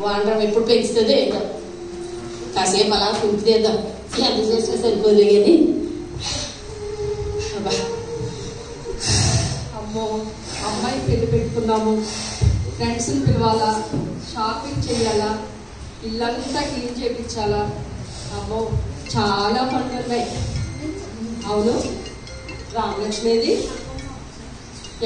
వాడడం ఎప్పుడు పెంచుతుంది ఏదో కాసేపు అలా కుంపిదేద్దాం ఎంత చేసినా సరిపోలే కానీ అమ్మో అమ్మాయి పెళ్లి పెట్టుకున్నాము, ఫ్రెండ్స్ని పిలవాలా, షాపింగ్ చేయాలా, ఇల్లంతా క్లీన్ చేయించాలా. అమ్మో చాలా పనులు ఉన్నాయి. అవును, రామలక్ష్మిది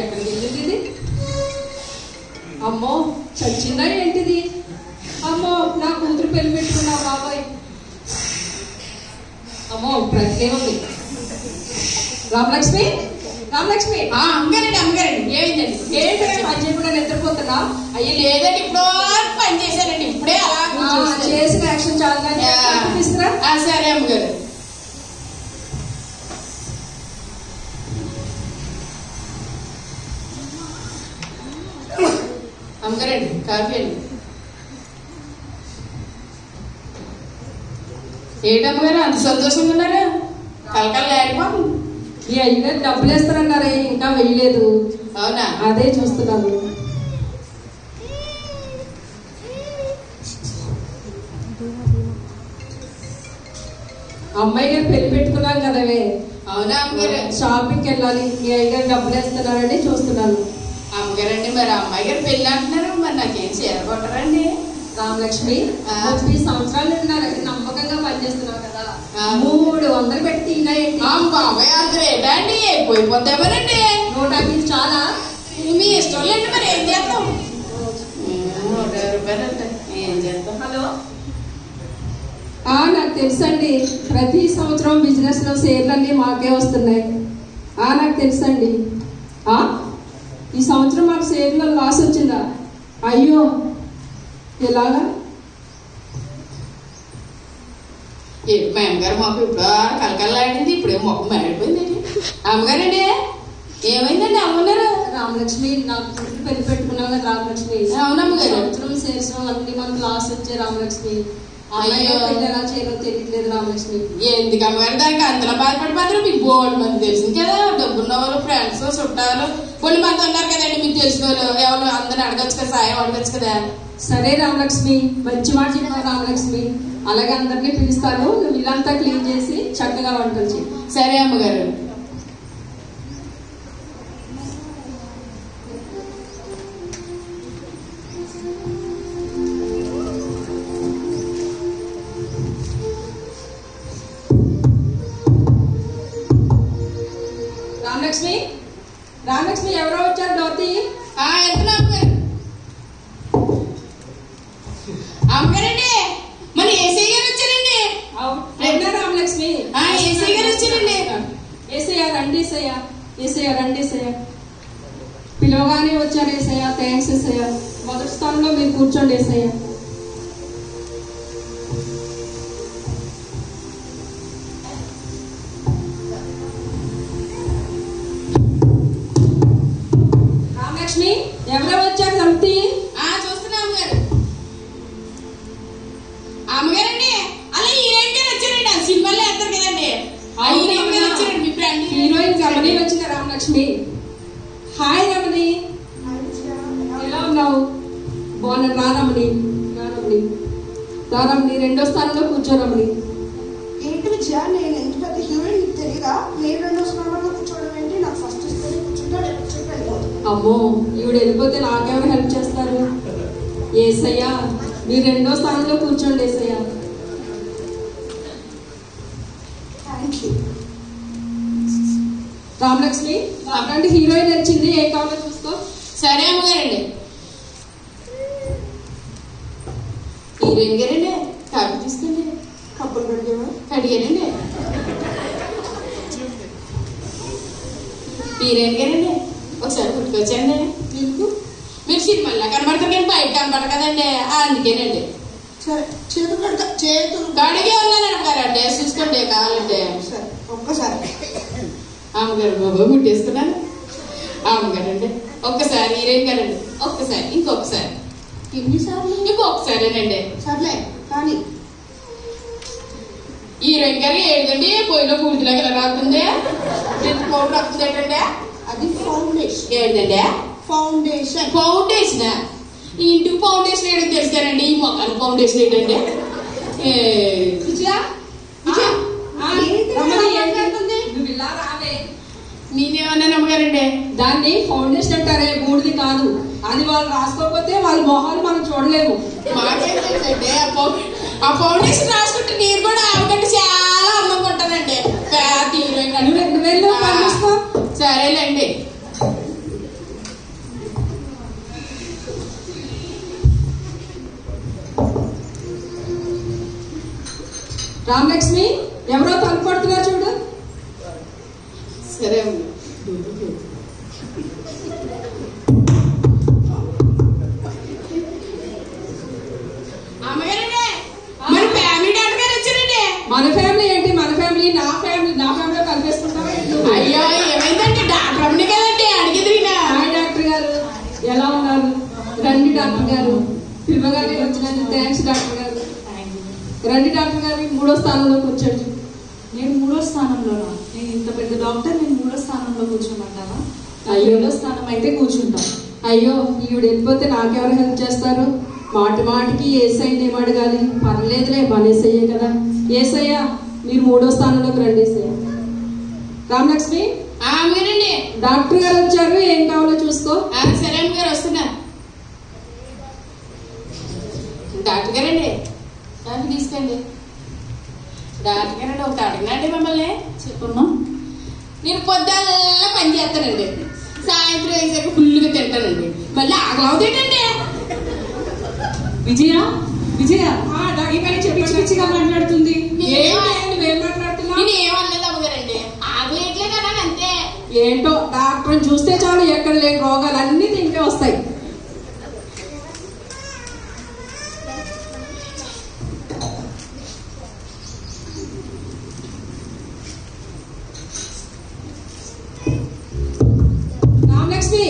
ఎక్కడికి వెళ్ళింది ఇది? అమ్మో చచ్చిందా ఏంటిది? అమ్మో నా కూతురు పెళ్లి పెట్టుకున్నా బాబాయ్. అమ్మో ప్రజ్ఞే ఉంది. రామలక్ష్మి రామలక్ష్మి అమ్మగారండి అమ్మగారండి ఏమైందండి? ఏంటంటే పని చేయకుండా నిద్రపోతున్నా? అయ్యో లేదండి ఇప్పుడు పని చేశానండి ఇప్పుడే అలా చేసిన యాక్షన్ చాలా తీసుకురా. సరే అమ్మగారు. అమ్మగారండి కాఫీ అండి. ఏంటమ్మగారు అంత సంతోషంగా ఉన్నారా? కలకల లేకపోతే ఈ అయ్యగారు డబ్బులు వేస్తారన్నారే, ఇంకా వేయలేదు. అవునా? అదే చూస్తున్నాను. అమ్మాయి గారు పెళ్లి పెట్టుకున్నాం కదవే. అవునా అమ్మగారు? షాపింగ్కి వెళ్ళాలి, మీ అయ్యగారు డబ్బులు వేస్తున్నారని చూస్తున్నాను. అమ్మగారండి మరి అమ్మాయి గారు పెళ్లి అంటున్నారు, మరి నాకేం చేరగొట్టరండి? రామలక్ష్మి 30 సంవత్సరాలు నమ్మకంగా పనిచేస్తున్నావు కదా, 300 పెట్టి తినాయండి. బాబాయ్ అందరూ ఏంటండి అయిపోయిపోతామనండి. 150 చాలా మీ ఇష్టం లేండి, మరి ఏం చేస్తాం? 150 రూపాయలు అంటే ఏం చేస్తాం? హలో నాకు తెలుసండి, ప్రతి సంవత్సరం బిజినెస్ లో షేర్లన్నీ మాకే వస్తున్నాయి. నాకు తెలుసండి. ఈ సంవత్సరం మాకు షేర్లో లాస్ వచ్చిందా? అయ్యో ఎలాగా? మా అమ్మగారు మాకు ఇప్పుడు కలకల్లాడింది, ఇప్పుడే మొక్క మాడిపోయింది. అమ్మగారండి ఏమైందండి? అమ్మగారు రామలక్ష్మి నాకు పెళ్లి పెట్టుకున్నావు కదా రామలక్ష్మి. అవునమ్మగారు. సంవత్సరం షేర్స్ అన్ని మనకు లాస్ వచ్చాయి రామలక్ష్మి. అయ్యో ఎలా చేయాలో తెలియట్లేదు రామలక్ష్మి. ఎందుకు అమ్మగారు దానికి అంతలా బాధపడిపోతారు? మీకు బోర్డు మంది తెలిసింది కదా, డబ్బున్న వాళ్ళు ఫ్రెండ్స్ చుట్టాలు కొన్ని మంది ఉన్నారు కదండి మీకు తెలిసిన వాళ్ళు. ఎవరు అందరిని అడగచ్చు కదా, సాయం అడగచ్చు కదా. సరే రామలక్ష్మి, మంచి మాట చెప్పావు రామలక్ష్మి. అలాగే అందరినీ పిలుస్తాను, నువ్వు ఇల్లంతా క్లీన్ చేసి చక్కగా వంటలు చేయి. సరే అమ్మగారు. రామలక్ష్మి రామలక్ష్మి ఎవరో వచ్చారు, డోర్తి. ఎంత అమ్మగారు? అమ్మగారండి మన ఏసీ గారు వచ్చారండి. అవునా రామలక్ష్మి? ఏసీ గారు వచ్చారండి. ఏసయ్య రండి, ఏసయ్య ఏసయ్య రండి, ఏసయ్య పిలవగానే వచ్చారు. ఏసయ్య థ్యాంక్స్ ఏసయ్య. మొదటి స్థానంలో మీరు కూర్చోండి ఏసయ్య. రామలక్ష్మి ఎవరో వచ్చారు తలుపుతీ. చూస్తున్నా అమ్మగారు. అమ్మగారండి అలా హీరోయిన్ గారు వచ్చారండి, ఆ సినిమాలో వేస్తారు కదండి. హీరోయిన్ గారు వచ్చారండి, మీ ఫ్రెండ్ హీరోయిన్ రమణి వచ్చిన రామలక్ష్మి. హాయ్ రమణి, ఎలా ఉన్నావు? బాగున్నా. రారమణి రారమణి రెండో స్థానంలో కూర్చో రమణి. ఏంటి విజయ, నేను ఎంత పెద్ద హీరోయిన్ తెలియదా? నేను రెండో స్థానంలో కూర్చోవడం ఏంటి? నాకు ఫస్ట్ ఇస్తే కూర్చుంటా, వెళ్ళిపోతుంది. అమ్మో ఈవిడ వెళ్ళిపోతే నాకెవరు హెల్ప్ చేస్తారు? ఏసయ్యా మీరు రెండో స్థానంలో కూర్చోండి ఏసయ్యా. Thank you. రామలక్ష్మి అలాంటి హీరోయిన్ వచ్చింది, ఏ కావాలో చూసుకో. సరే అమ్మగారండి. హీరోయిన్ గారండి కాఫీ తీసుకోండి. కప్పులు కడిగాను. కడిగానండి. హీరోయిన్ గారండి ఒకసారి పుట్టుకొచ్చండి. మీరు సినిమాల్లో కనబడతారు కానీ బయట కనబడరు కదండి, అందుకేనండి. సరే చేతులు కడిగే ఉన్నాను అమ్మగారండి, చూసుకోండి కావాలంటే. సరే ఒక్కసారి. అమ్మగారు బాబా ముట్టేసుకున్నాను. అమ్మగారండి ఒక్కసారి. హీరోయిన్ గారండి ఒక్కసారి, ఇంకొకసారి. ఎన్నిసార్లు? ఇంకొకసారేనండి. సర్లే కానీ హీరోయిన్ గారు ఏదండి పొయ్యిలో పూర్తిలాగా ఇలా రాకుండా పౌడర్ వస్తుంది ఏంటండి? అది ఫౌండేషన్. ఏంటండి? ఫౌండేషన్. ఫౌండేషన్ ఈ ఇంటికి ఫౌండేషన్ వేయడం తెలుసానండి. ఈ మొక్కలు ఫౌండేషన్ ఏంటంటే నేనేమన్నా నమ్మగారండి. దాన్ని ఫౌండేషన్ అంటారే, బూడిది కాదు. అది వాళ్ళు రాసుకోకపోతే వాళ్ళ మొహాలు మనం చూడలేము. మాకేం తెలుసండి. ఆ ఫౌండేషన్ రాసుకుంటే నేను కూడా ఆమెకంటే చాలా అందంగా ఉంటానండి. సరేలేండి. రామలక్ష్మి, ఎవరో తలుపు కొడుతున్నారు చూడు. సరే అమ్మగారండి, మన ఫ్యామిలీ డాక్టర్ గారు వచ్చారండి. మన ఫ్యామిలీ ఏంటి? మన ఫ్యామిలీ నా ఫ్యామిలీలో కలిపేసుకుంటావా? అయ్యో ఏమైందండి? డాక్టర్ అమ్మని కదండి అడిగేది. హాయ్ డాక్టర్ గారు, ఎలా ఉన్నారు? రండి డాక్టర్ గారు, పిల్లగానే వచ్చినందుకు థ్యాంక్స్ డాక్టర్ గారు. రండి డాక్టర్ గారు, 3వ స్థానంలో కూర్చోండి. నేను 3వ స్థానంలోనా? నేను ఇంత పెద్ద డాక్టర్, నేను 3వ స్థానంలో కూర్చోమంటావా? 7వ స్థానం అయితే కూర్చుంటాను. అయ్యో, ఈవిడ వెళ్ళిపోతే నాకెవరు హెల్ప్ చేస్తారు? మాటికి ఏసయ్యని ఏం అడగాలి? పర్లేదులే, బనేసయ్యే కదా. ఏసయ్య, మీరు 3వ స్థానంలోకి రండి. ఏసయ్య. రామలక్ష్మి, మీరండి డాక్టర్ గారు వచ్చారు, ఏం కావాలో చూసుకో. సరే గారు వస్తున్నా. డాక్టర్ గారండి నాకు తీసుకోండి. డాక్టర్ గారండి ఒకటి అడిగినండి మిమ్మల్ని. చెప్పమ్మా. నేను పొద్దుల్లా పని చేస్తానండి, సాయంత్రం వేసాక ఫుల్గా తింటానండి, మళ్ళీ ఆకలి అవుతాయండి. విజయ పిచ్చిగా మాట్లాడుతుంది. నువ్వేం మాట్లాడుతున్నావు? నేను ఏమన్నది అమ్మగారండి, ఆకలి ఎట్లే కదా అంతే. ఏంటో, డాక్టర్ని చూస్తే చాలు ఎక్కడ లేని రోగాలు అన్ని తింటే వస్తాయి. రామలక్ష్మి,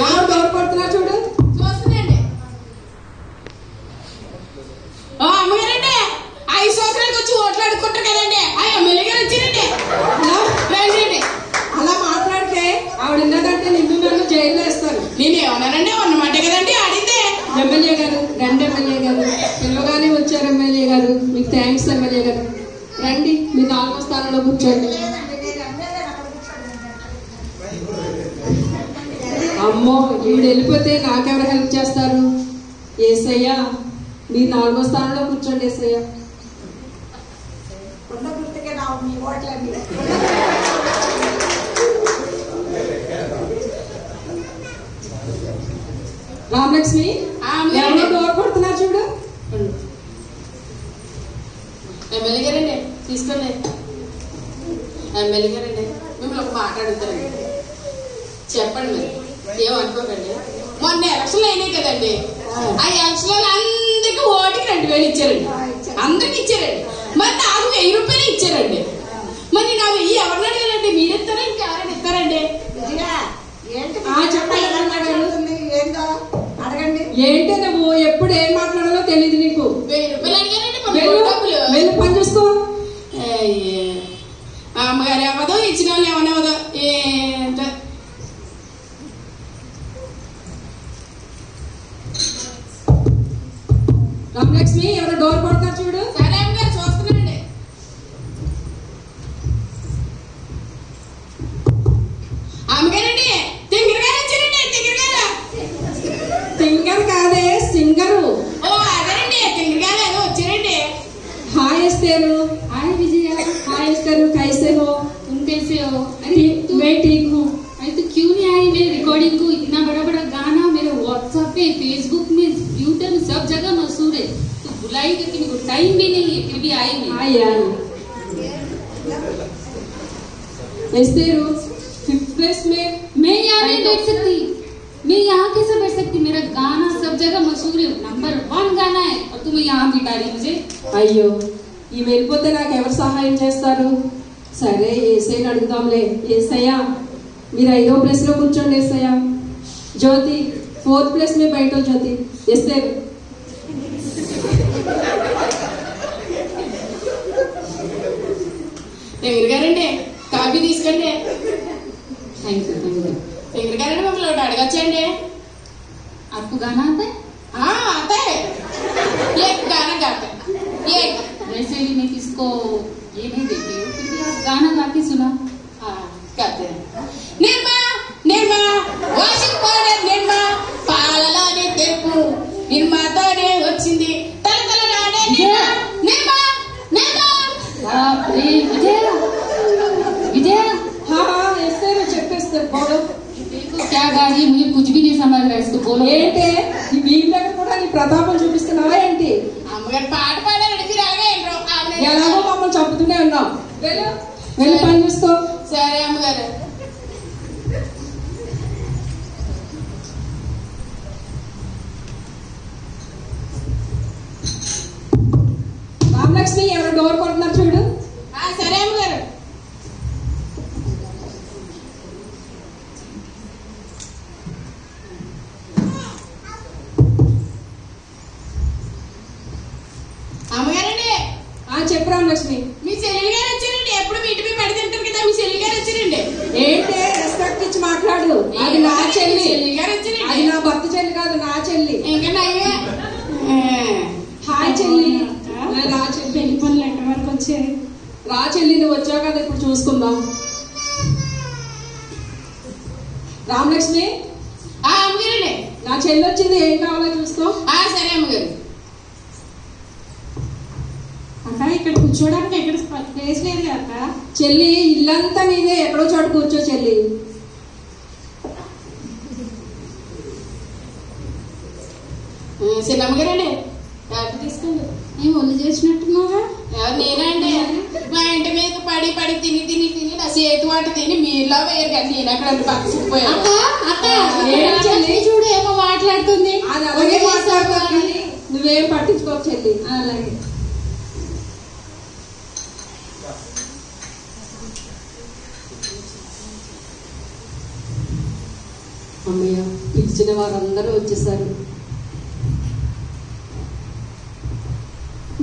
ఎవరు డోర్ కొడుతున్నారు చూడు. చూస్తుందండి. అమ్మగారండి, 5 సంవత్సరాలకు వచ్చి ఓట్లు అడుక్కుంటారు కదండి, ఎమ్మెల్యే గారు వచ్చారండి. రండి. అలా మాట్లాడితే ఆవిడ ఉన్నదంటే నిన్ను నన్ను జైల్లో వేస్తారు. నేను ఏమన్నానండి? ఉన్నమాట కదండి అడిగితే. ఎమ్మెల్యే గారు రండి. ఎమ్మెల్యే గారు పిల్లగానే వచ్చారు. ఎమ్మెల్యే గారు మీకు థ్యాంక్స్. ఎమ్మెల్యే గారు రండి, మీరు 4వ స్థానంలో కూర్చోండి. అమ్మో, ఈవిడ వెళ్ళిపోతే నాకెవరు హెల్ప్ చేస్తారు? ఏసయ్య, మీరు 4వ స్థానంలో కూర్చోండి. ఏసయ్య. రామలక్ష్మి, ఎవరో డోర్ కొడుతున్నారు చూడు. ఎమ్మెల్యే గారండి తీసుకోండి. ఎమ్మెల్యే గారండి మిమ్మల్ని ఒక మాట అడుగుతారండి, చెప్పండి. మరి ఏమనుకోకండి. మొన్న ఎలక్షన్లు అయినాయి కదండి, ఆ ఎలక్షన్ అందరికి ఓటుకి 2000 ఇచ్చారండి. అందరికి ఇచ్చారండి. మరి నాకు 1000 రూపాయలు ఇచ్చారండి. మరి నా 1000 ఎవరిని అడగాలండి? మీరు ఇస్తారా ఇంకెవరైనా ఇస్తారండి? ఏంటి నువ్వు ఎప్పుడు ఏం మాట్లాడాలో తెలియదు నీకు. 1000 రూపాయలు అడిగారండి. వెళ్ళి పని చూసుకో. అమ్మగారు ఏమదో ఇచ్చిన వాళ్ళు ఏమనవదో ఏంటో. రామలక్ష్మి, ఎవరో డోర్ కొడతారు చూడు. సరే అమ్మగారు చూస్తున్నానండి. అమ్మగారండి తింగర్ గారు వచ్చారండి. సింగర్ కాదే, సింగరు. అదేనండి తింగర్ గారు ఏదో వచ్చారండి. हाय एस्तेर। हाय विजया। हाय एस्तेर, कैसे हो? तुम कैसे हो? अरे मैं ठीक हूँ। अरे तो क्यों नहीं आई मेरे रिकॉर्डिंग को? इतना बड़ा बड़ा गाना मेरे व्हाट्सएप पे, फेसबुक में, ट्विटर में, सब जगह मशहूर है। तो बुलाई करके मेरे को टाइम भी नहीं है, फिर भी आई नहीं। हाँ यार एस्तेर 5th प्लेस में। मैं यहाँ नहीं बैठ सकती। मैं यहाँ कैसे बैठ सकती? मेरा गाना सब जगह मशहूर है, नंबर 1 गाना है, और तुम्हें यहाँ बिठा रही मुझे। అయ్యో, ఈ వెళ్ళిపోతే నాకు ఎవరు సహాయం చేస్తారు? సరే ఏసైని అడుగుదాంలే. ఏసయ్యా, మీరు 5వ ప్లేస్ లో కూర్చోండి. ఏసయ్యా. జ్యోతి 4th ప్లేస్ में बैठो। జ్యోతి एस्तेर। తింగర్ గారండి కాఫీ తీసుకోండి. Thank you. తింగర్ గారండి మిమ్మల్ని ఒకటి అడగచ్చండి. आपको गाना आता है? इसको ये भी देती हूँ, फिर भी आप गाना गा के सुना। कहते हैं निर्मा निर्मा వాషింగ్ పౌడర్ నిర్మా పాలలోనే తెప్పు నిర్మాతోనే వచ్చింది తలతలలాడే నిర్మా నిర్మా నిర్మా। बाप रे विजया विजया, हाँ हाँ ऐसे में చెప్పేస్తే बोलो। देखो क्या गा रही है, मुझे कुछ भी नहीं समझ रहा है, इसको बोलो। ఏంటి ఈ వీక్ దగ్గర కూడా నీ ప్రతాపం చూపిస్తున్నావా ఏంటి? అమ్మగారు పాట పాడారండి, మీరు అలాగే ఎలాగో మమ్మల్ని చంపుతూనే ఉన్నాం, వెళ్ళి పని చూసుకో। సరే అమ్మగారు। రామలక్ష్మి ఎవరు డోర్ కొడుతున్నారు చూడు। సరే అమ్మగారు। అమ్మగారండి చెప్పు రామలక్ష్మి। మీ చెల్లెలు గారు వచ్చారండి, ఎప్పుడు మీటి మీద పడి తింటారు కదా, మీ చెల్లెలు గారు వచ్చారండి। ఏంటి రెస్పెక్ట్ ఇచ్చి మాట్లాడు, అది నా చెల్లి, చెల్లెలు గారు వచ్చారండి, అది నా భర్త చెల్లి కాదు, నా చెల్లి। ఇంకా హాయ్ చెల్లి, రా చెల్లి। పెళ్లి పనులు ఎక్కడి వరకు వచ్చాయి? రా చెల్లి, నువ్వు వచ్చావు కదా ఇప్పుడు చూసుకుందాం। రామలక్ష్మి అమ్మగారండి, నా చెల్లి వచ్చింది, ఏం కావాలో చూసుకో। సరే అమ్మగారు। అక్క ఇక్కడ కూర్చోడానికి ఎక్కడ ప్లేస్ లేదు అక్క. చెల్లి ఇల్లంతా నీదే, ఎక్కడో చోట కూర్చో చెల్లి। చిన్నమ్మగారండి యాప్ తీసుకోండి। ఏం ఒళ్ళు చేసినట్టున్నావా? నేనండి, మా ఇంటి మీద పడి పడి తిని తిని తిని నా చేతి వాట తిని మీరులా వేయరు కదా, నేను అక్కడ పచ్చిపోయాను। చూడు ఏమో మాట్లాడుతుంది, అది అలాగే మాట్లాడుతుంది, నువ్వేం పట్టించుకో చెల్లి। అలాగే అమ్మయ్య, పిలిచిన వారందరూ వచ్చేసారు।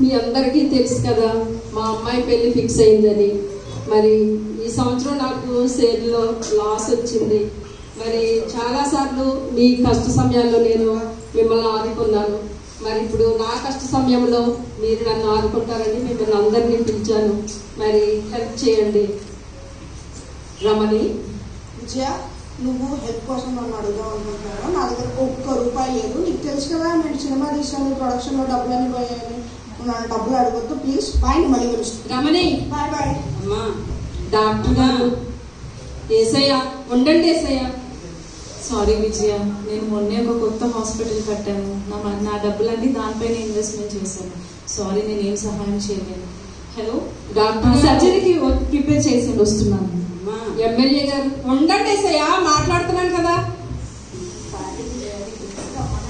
మీ అందరికీ తెలుసు కదా మా అమ్మాయి పెళ్లి ఫిక్స్ అయిందని। మరి ఈ సంవత్సరం నాకు షేర్లో లాస్ వచ్చింది। మరి చాలాసార్లు మీ కష్ట సమయాల్లో నేను మిమ్మల్ని ఆదుకున్నాను, మరి ఇప్పుడు నా కష్ట సమయంలో మీరు నన్ను ఆదుకుంటారని మిమ్మల్ని అందరినీ పిలిచాను, మరి హెల్ప్ చేయండి। రమణి, విజయ, నువ్వు హెల్ప్ కోసం నన్ను అడుగుదాం అనుకుంటున్నాను, నా దగ్గర ₹1 లేదు। నీకు తెలుసు కదా నేను సినిమా తీసాను, ప్రొడక్షన్లో డబ్బులన్నీ పోయాయని, నువ్వు నన్ను డబ్బులు అడగొద్దు ప్లీజ్, బాయ్, మళ్ళీ కలుస్తాను। రమణి, బాయ్ బాయ్। అమ్మా డాక్టర్ గారు, ఏసయ్య ఉండండి ఏసయ్య। సారీ విజయ, నేను మొన్నే ఒక కొత్త హాస్పిటల్ కట్టాను, నా డబ్బులన్నీ దానిపైన ఇన్వెస్ట్మెంట్ చేశాను, సారీ నేను ఏం సహాయం చేయలేను। హలో డాక్టర్ సర్జరీకి ప్రిపేర్ చేసి వస్తున్నాను। ఎమ్మెల్యే గారు ఉండండి ఏసయ్య, మాట్లాడుతున్నాను కదా।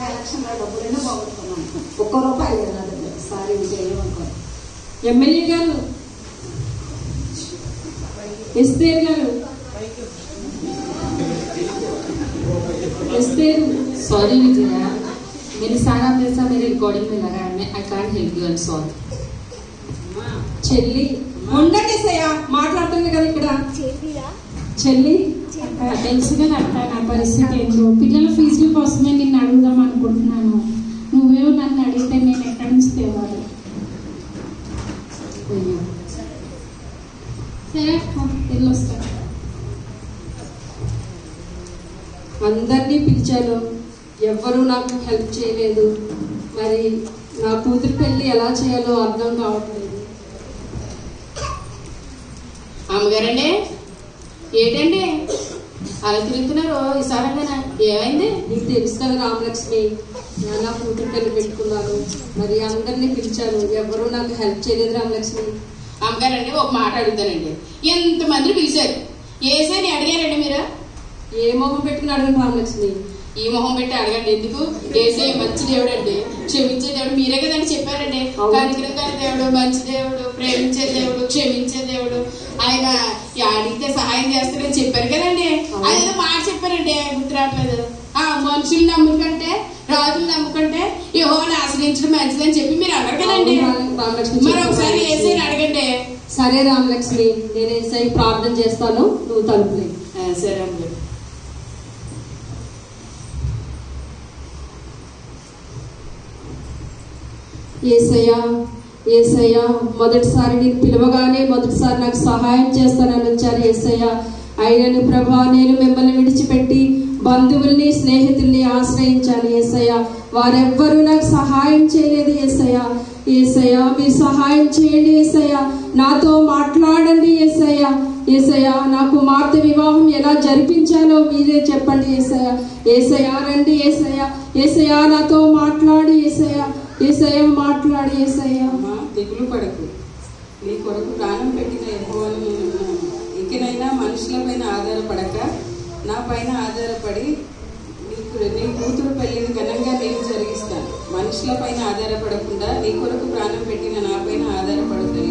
ఎలక్షన్లో డబ్బులైనా పోగొట్టుకున్నాను, ₹1 లేదు నా దగ్గర, సారీ విజయ్ ఏమనుకోండి। ఎమ్మెల్యే గారు, ఎస్తేర్ గారు, ఎస్తేర్, सॉरी विजया, मैंने सारा पैसा मेरे रिकॉर्डिंग में लगाया, मैं I can't help you, I am sorry. చెల్లి ఉండండి ఏసయ్య, మాట్లాడుతుంది కదా ఇక్కడ। చెల్లి తెలుసుగా అక్క నా పరిస్థితి ఏంటో, పిల్లల ఫీజుల కోసమే నిన్ను అడుగుదాం అనుకుంటున్నాను, నువ్వేమో నన్ను అడిగితే నేను ఎక్కడి నుంచి తేవాలి? సరే వెళ్ళొస్తాను। అందరినీ పిలిచాను, ఎవ్వరూ నాకు హెల్ప్ చేయలేదు, మరి నా కూతురు పెళ్లి ఎలా చేయాలో అర్థం కావట్లేదు। అమ్మగారండి, ఏంటండి అలా తిరుగుతున్నారు ఈసారంగా, ఏమైంది? నీకు తెలుసు కదా రామలక్ష్మి, నా కూతురు పెళ్లి పెట్టుకున్నాను, మరి అందరినీ పిలిచాను, ఎవరూ నాకు హెల్ప్ చేయలేదు రామలక్ష్మి। అమ్మగారండి, ఒక మాట అడుగుతానండి, ఎంతమందిని పిలిచారు, ఏసని అడిగారండి మీరు? ఏ మొహం పెట్టుకుని అడగండి రామలక్ష్మి। ఈ మొహం పెట్టి అడగండి ఎందుకు, ఏసే మంచి దేవుడు అండి, క్షమించే దేవుడు, మీరే కదండి చెప్పారండి, కనికరం గల దేవుడు, మంచి దేవుడు, ప్రేమించే దేవుడు, క్షమించే దేవుడు, ఆయన అడిగితే సహాయం చేస్తారని చెప్పారు కదండి, అదేదో మాట చెప్పారండి, గుర్తు రావట్లేదు। మనుషులు నమ్ముకుంటే, రాజులు నమ్ముకుంటే యెహోవాను ఆశ్రయించడం మంచిదని చెప్పి మీరు అన్నారు కదండి, మరి ఒకసారి ఏసైని అడగండి। సరే రామలక్ష్మి, నేను ఏసై ప్రార్థన చేస్తాను, నువ్వు తలుపులే। సరే అమ్మ। ఏసయ్య, యేసయ్య మొదటిసారి నేను పిలవగానే మొదటిసారి నాకు సహాయం చేస్తానని వచ్చారు యేసయ్య. అయినను ప్రభా నేను మిమ్మల్ని విడిచిపెట్టి బంధువుల్ని స్నేహితుల్ని ఆశ్రయించాను యేసయ్య. వారెవ్వరూ నాకు సహాయం చేయలేదు యేసయ్య. యేసయ్య మీరు సహాయం చేయండి యేసయ్య. నాతో మాట్లాడండి యేసయ్య. యేసయ్య నా కుమార్తె వివాహం ఎలా జరిపించాలో మీరే చెప్పండి యేసయ్య. యేసయ్య రండి యేసయ్య. యేసయ్య నాతో మాట్లాడి యేసయ్య. యేసయ్య మాట్లాడి యేసయ్య. అమ్మా దిగులు పడకు, నీ కొరకు ప్రాణం పెట్టిన యెహోవాను నేను ఉన్నాను. ఇకనైనా మనుషుల పైన ఆధారపడక నా పైన ఆధారపడి నీ కూతురు పెళ్లిని ఘనంగా నేను జరిగిస్తాను. మనుషుల పైన ఆధారపడకుండా నీ కొరకు ప్రాణం పెట్టిన నా పైన ఆధారపడుతుంది.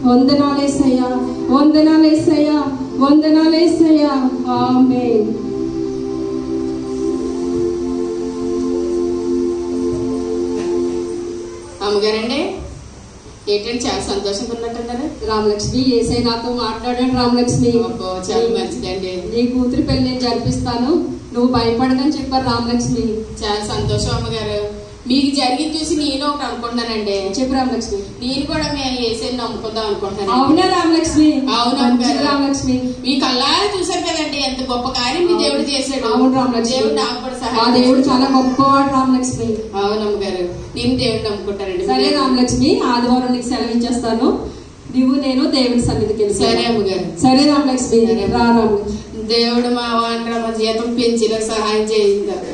వందనాలేసయ్యా, వందనాలేసయ్యా, వందనాలేసయ్యా. ఆమేన్. అమ్మగారండి ఏంటంటే చాలా సంతోషంగా ఉన్నట్టున్నారు. రామలక్ష్మి యేసయ్య నాతో మాట్లాడాడు. రామలక్ష్మి అబ్బో చాలా మంచిదండి. నీ కూతురి పెళ్లి నేను జరిపిస్తాను, నువ్వు భయపడదని చెప్పారు రామలక్ష్మి. చాలా సంతోషం అమ్మగారు. మీకు జరిగింది చూసి నేను ఒకటి అనుకుంటున్నానండి. చెప్పు రామలక్ష్మి. నేను కూడా మేము ఏసైని నమ్ముకుందాం అనుకుంటున్నాను. అవునా రామలక్ష్మి? అవును మంచిది రామలక్ష్మి. మీ కళ్ళారా చూసారు కదండి ఎంత గొప్ప కార్యం మీ దేవుడు చేశాడు. అవును రామలక్ష్మి. దేవుడు నాకు కూడా మా సహాయం దేవుడు చాలా గొప్పవాడు రామలక్ష్మి. అవునమ్మ గారు నేను దేవుడు నమ్ముకుంటానండి. సరే రామలక్ష్మి, ఆదివారం నీకు సెలవు ఇచ్చేస్తాను. నువ్వు నేను దేవుడి సన్నిధికి వెళ్తాను. సరే అమ్మగారు. సరే రామలక్ష్మి. రా రామలక్ష్మి. దేవుడు మా వాండ్ర మా జీతం పెంచిన సహాయం చేయించారు.